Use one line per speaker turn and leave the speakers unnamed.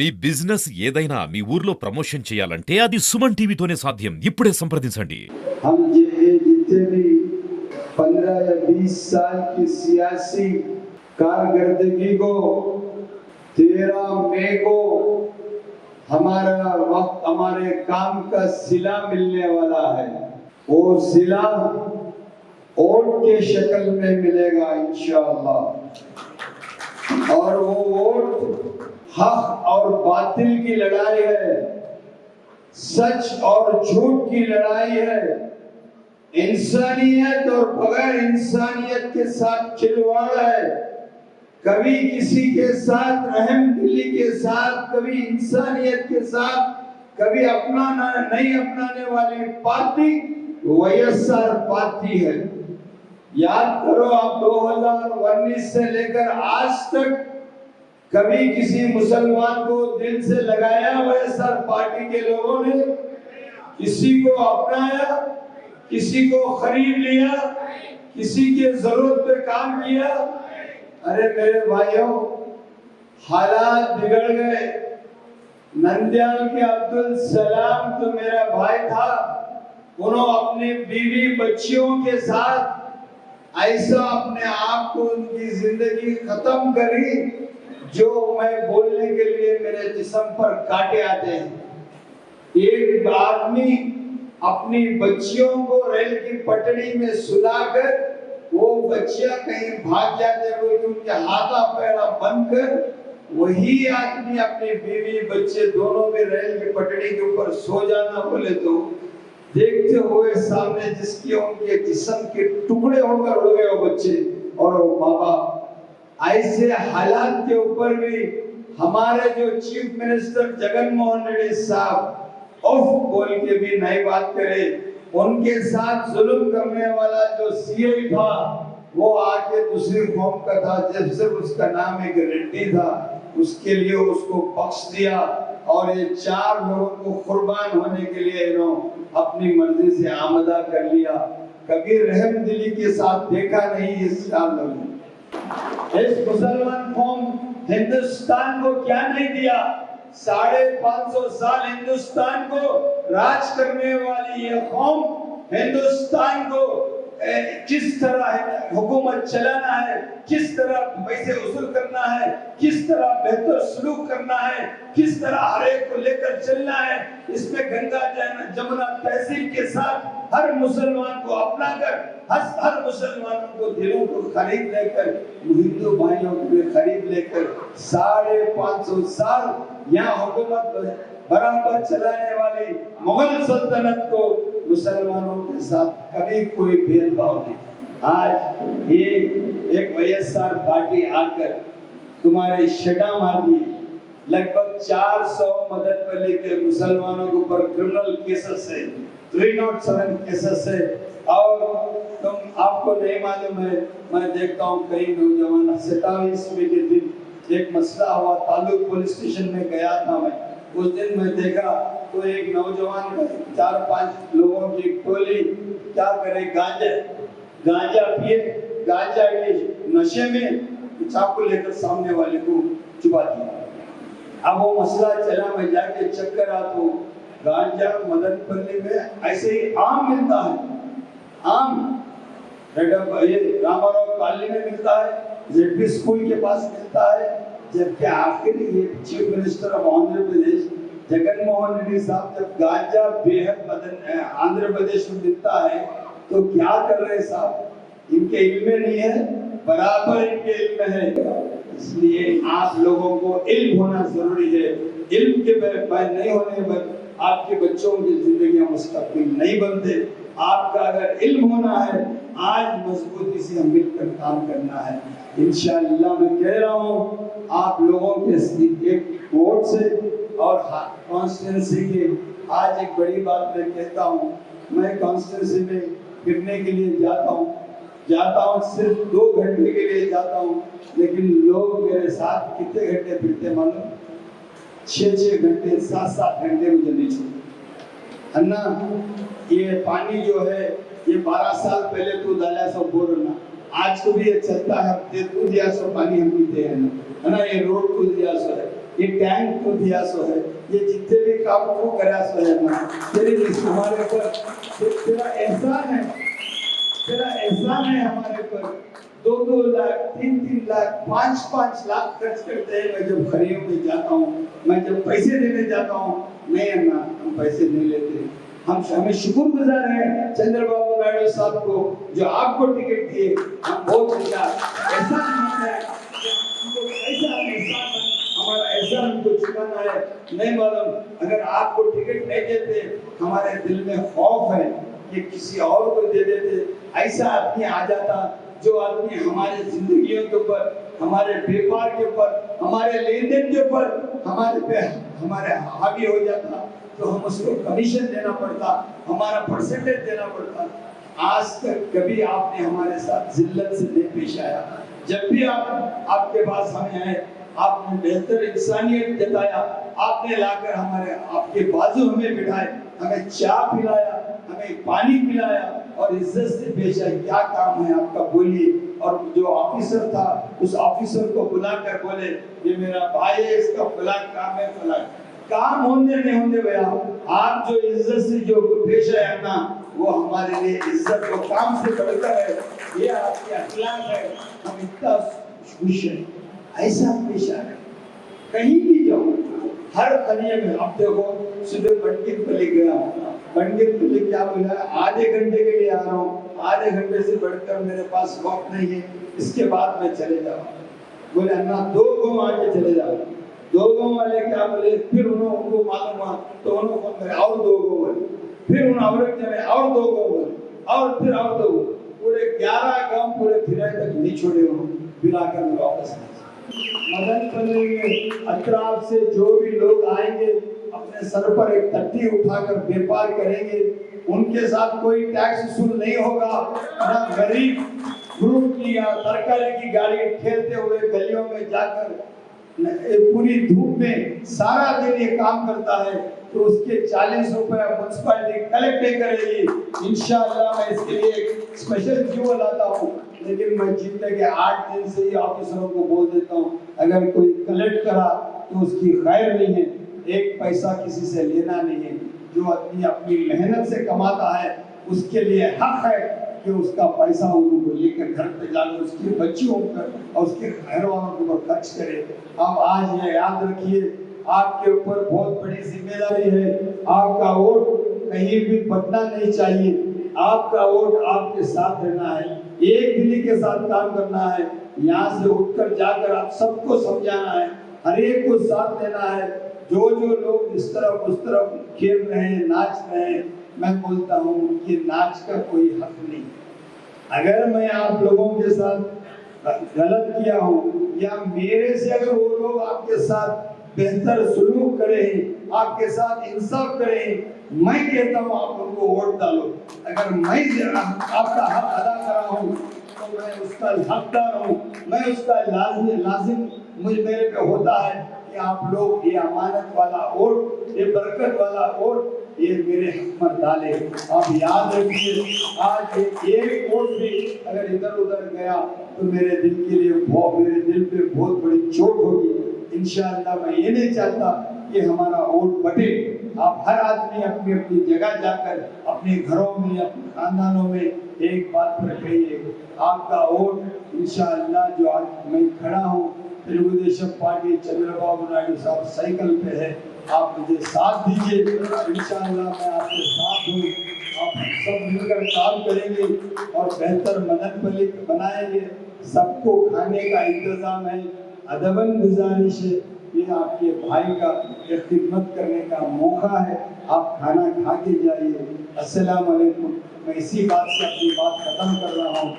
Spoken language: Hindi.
మీ బిజినెస్ ఏదైనా మీ ఊర్లో ప్రమోషన్ చేయాలంటే అది సుమన్ టీవీతోనే సాధ్యం. ఇప్పుడే సంప్రదించండి.
हम ये जितने भी 15 या 20 साल की सियासी कारकर्दगी को 13 मई को हमारा वक्त हमारे काम का सिला मिलने वाला है। वो सिला वोट के शक्ल में मिलेगा इंशाअल्लाह। और वो वोट हक और बातिल की लड़ाई है, सच और झूठ की लड़ाई है, इंसानियत और बगैर इंसानियत के साथ खिलवाड़ है। कभी किसी के साथ रहम दिली के साथ, कभी इंसानियत के साथ, कभी अपनाना नहीं अपनाने वाली पार्टी वाईएसआर पार्टी है। याद करो आप 2019 से लेकर आज तक कभी किसी मुसलमान को दिल से लगाया वाईएसआर पार्टी के लोगों ने? किसी को अपनाया, किसी को खरीद लिया, किसी के जरूरत पे काम किया? अरे मेरे भाइयों, हालात बिगड़ गए। नंदयाल के अब्दुल सलाम तो मेरा भाई था, उन्होंने अपनी बीवी बच्चियों के साथ ऐसा अपने आप को उनकी जिंदगी खत्म करी जो मैं बोलने के लिए मेरे जिस्म पर कांटे आते हैं। एक आदमी अपनी बच्चियों को रेल की पटड़ी में सुलाकर वो बच्चियां कहीं भाग जाते हुए उनके हाथा पैरा बनकर वही आदमी अपनी बीवी बच्चे दोनों में रेल की पटड़ी के ऊपर सो जाना बोले तो देखते हुए सामने जिसकी उनके जिस्म के टुकड़े होकर उड़ गए वो बच्चे और वो माँ बाप। ऐसे हालात के ऊपर भी हमारे जो चीफ मिनिस्टर जगन मोहन रेड्डी साहब ऑफ बोल के भी नई बात करे। उनके साथ जुल्म करने वाला जो सीआई था वो आके दूसरी कौम का था, जब सिर्फ उसका नाम एक रेड्डी था, उसके लिए उसको बख्श दिया। और ये 4 लोगों को कुर्बान होने के लिए इन्होंने अपनी मर्जी से आमदा कर लिया। कभी रहम दिली के साथ देखा नहीं इस 4 लोगों। इस मुसलमान कौम हिंदुस्तान को क्या नहीं दिया? 550 साल हिंदुस्तान को राज करने वाली ये कौम हिंदुस्तान को किस तरह हुकूमत चलाना है, किस तरह पैसे वसूल करना है, किस तरह बेहतर सलूक करना है, किस तरह हर एक को लेकर चलना है, इसमें गंगा जमुना तहसील के साथ हर मुसलमान को अपना कर हर मुसलमानों को दिलों को खरीद लेकर हिंदू भाइयों को खरीद लेकर 550 साल यहाँ हुकूमत बराबर चलाने वाली मुगल सल्तनत को मुसलमानों के साथ कभी कोई भेदभाव नहीं। आज ये एक वाईएसआर पार्टी आकर तुम्हारे शटा मार दी। लगभग 400 मदद पर लेकर मुसलमानों के ऊपर क्रिमिनल केसेस है, 307 केसेस है। और तुम आपको नहीं मालूम है, मैं देखता हूँ कई नौजवान 27वें के दिन एक मसला हुआ, तालुक पुलिस स्टेशन में गया था मैं। उस दिन मैं देखा तो एक नौजवान 4-5 लोगों की टोली क्या करे, गांजा पिए, गांजा के नशे में चाकू लेकर सामने वाले को चुपा दिया। अब वो मसला चला, मैं जाके चेक करा तो गांजा मदनपल्ली में ऐसे ही आम मिलता है, आम ये रामाराव कॉलोनी में मिलता है, जेपी स्कूल के पास मिलता है। जबकि आखिर ये chief minister of Andhra Pradesh Jagan Mohan Reddy साहब जब गांजा बेहद आंध्र प्रदेश में मिलता है तो क्या कर रहे साहब? इनके इल्म में नहीं है, बराबर इनके इल्म में है। इसलिए आप लोगों को इल्म होना जरूरी है। इल्म के बाद नहीं होने पर आपके बच्चों की जिंदगी मुस्तकबिल नहीं बनते। आपका अगर इल्म होना है, आज मजबूती से हम मिलकर काम करना है। इंशाअल्लाह मैं कह रहा हूँ आप लोगों के एक वोट से और कॉन्स्टिट्यूंसी के आज एक बड़ी बात मैं कहता हूँ। मैं कॉन्स्टिट्यूंसी में फिरने के लिए जाता हूँ सिर्फ 2 घंटे के लिए जाता हूँ, लेकिन लोग मेरे साथ कितने घंटे फिरते मालूम? 6-6 घंटे 7-7 घंटे मुझे नहीं छोड़ते। अन्ना ये पानी जो है ये 12 साल पहले तो डाला सब बोल रहा, आज तो भी ये चलता है। तू दिया सो पानी हम पीते हैं ना, है ना? ये रोड को दिया सो है। ये टैंक को दिया सो है, ये जितने भी काम को करा सो है ना, तेरे हमारे ऊपर तेरा एहसान है, तेरा एहसान है हमारे ऊपर। 2-2 लाख, 3-3 लाख, 5-5 लाख खर्च करते हैं। मैं जब खरीदों में जाता हूँ, मैं जब पैसे देने जाता हूँ, नहीं अन्ना हम पैसे नहीं लेते। हम हमें शुक्रगुजार हैं चंद्रबाबू नायडू साहब को जो आपको टिकट दिए। हम बहुत अच्छा एहसान मानते हैं, हमको कैसा एहसान है, हमारा एहसान हमको चुकाना है। नहीं मालूम अगर आपको टिकट नहीं देते, हमारे दिल में खौफ है ये किसी और को दे देते, ऐसा आदमी आ जाता जो आदमी हमारे जिंदगियों के ऊपर, हमारे व्यापार के ऊपर, हमारे लेन देन के ऊपर हमारे हावी हो जाता, तो हम उसको कमीशन देना पड़ता, हमारा परसेंटेज देना पड़ता। आज तक कभी आपने हमारे साथ जिल्लत से नहीं पेश आया। जब भी आप आपके पास हमें आए, आपने बेहतर इंसानियत जताया, आपने लाकर हमारे आपके बाजू हमें बिठाए, हमें चाय पिलाया, हमें पानी पिलाया और इज्जत से पेश आए। क्या काम है आपका बोलिए। और जो ऑफिसर था उस ऑफिसर को बुलाकर बोले ये मेरा भाई है, इसका फला काम है, फला काम होने नहीं होने भैया, आप जो इज्जत से जो पेश आए ना, वो हमारे लिए इज्जत को काम से बढ़कर है। ये आपके अखलाक है, हम इतना खुश हैं ऐसा पेश आ रहे। कहीं भी जाओ, हर करियर में आप देखो, सुबह पंडित पल्ली गया, पंडित पल्ली क्या बोला, आधे घंटे के लिए आ रहा हूँ, आधे घंटे से बढ़कर मेरे पास वक्त नहीं है, इसके बाद मैं चले जाऊँ। बोले अन्ना 2 गाँव आके चले जाओ। 2 गाँव वाले क्या बोले, फिर उनको मालूम हुआ तो उन्होंने फोन करे और 2 गाँव बोले, फिर उन औरत ने और 2 गाँव बोले, और फिर और 2, पूरे 11 गाँव पूरे फिराए तक नहीं छोड़े उन्होंने, फिर आकर मैं वापस मदन पल्ली में अतराफ से जो भी लोग आएंगे अपने सर पर एक तट्टी उठाकर व्यापार करेंगे, उनके साथ कोई टैक्स वसूल नहीं होगा। ना गरीब फ्रूट की या तरकारी की गाड़ी ठेलते हुए गलियों में जाकर पूरी धूप में सारा दिन ये काम करता है तो उसके 40 रुपया म्युनिसिपैलिटी कलेक्ट नहीं करेगी। इंशाअल्लाह मैं इसके लिए एक स्पेशल क्यू लाता हूँ, लेकिन मैं जीतने के 8 दिन से ही ऑफिसरों को बोल देता हूँ अगर कोई कलेक्ट करा तो उसकी खैर नहीं है, 1 पैसा किसी से लेना नहीं है। जो आदमी अपनी मेहनत से कमाता है उसके लिए हक है कि उसका पैसा उनको लेकर घर पे जाकर उसके बच्चों पर और उसके घर वालों के ऊपर खर्च करे। अब आज ये याद रखिए, आपके ऊपर बहुत बड़ी जिम्मेदारी है। आपका वोट कहीं भी बटना नहीं चाहिए, आपका वोट आपके साथ रहना है, एक दिली के साथ काम करना है। यहाँ से उठकर जाकर आप सबको समझाना है, हर एक को साथ लेना है। जो लोग इस तरफ उस तरफ खेल रहे हैं, नाच रहे हैं, मैं बोलता हूँ कि नाच का कोई हक नहीं। अगर मैं आप लोगों के साथ गलत किया हूँ या मेरे से अगर वो लोग आपके साथ बेहतर सलूक करें, आपके साथ इंसाफ करें, मैं कहता हूँ आप उनको वोट डालो। अगर मैं आपका हक अदा कर रहा हूँ तो मैं उसका हकदार हूँ, मैं उसका लाजिम मुझे मेरे पे होता है कि आप लोग ये अमानत वाला वोट, ये बरकत वाला वोट ये मेरे हक में डाले। आप याद रखिए, आज एक वोट भी अगर इधर उधर गया तो मेरे दिल के लिए मेरे दिल पे बहुत बड़ी चोट होगी। इंशाअल्लाह मैं ये नहीं चाहता कि हमारा वोट बटे। आप हर आदमी अपनी अपनी जगह जाकर अपने घरों में, अपने खानदानों में एक बात पर कहिए, आपका वोट इंशाअल्लाह जो आज मैं खड़ा हूँ तेलुगुदेशम पार्टी चंद्रबाबू नायडू साहब साइकिल पे है, आप मुझे साथ दीजिए। इंशाअल्लाह मैं आपके साथ हूँ, आप सब मिलकर काम करेंगे और बेहतर मदनपल्ली बनाएंगे। सबको खाने का इंतजाम है, अदबन गुजारिश है, ये आपके भाई का ये खिदमत करने का मौका है, आप खाना खा के जाइए। अस्सलाम वालेकुम। मैं इसी बात से अपनी बात खत्म कर रहा हूँ।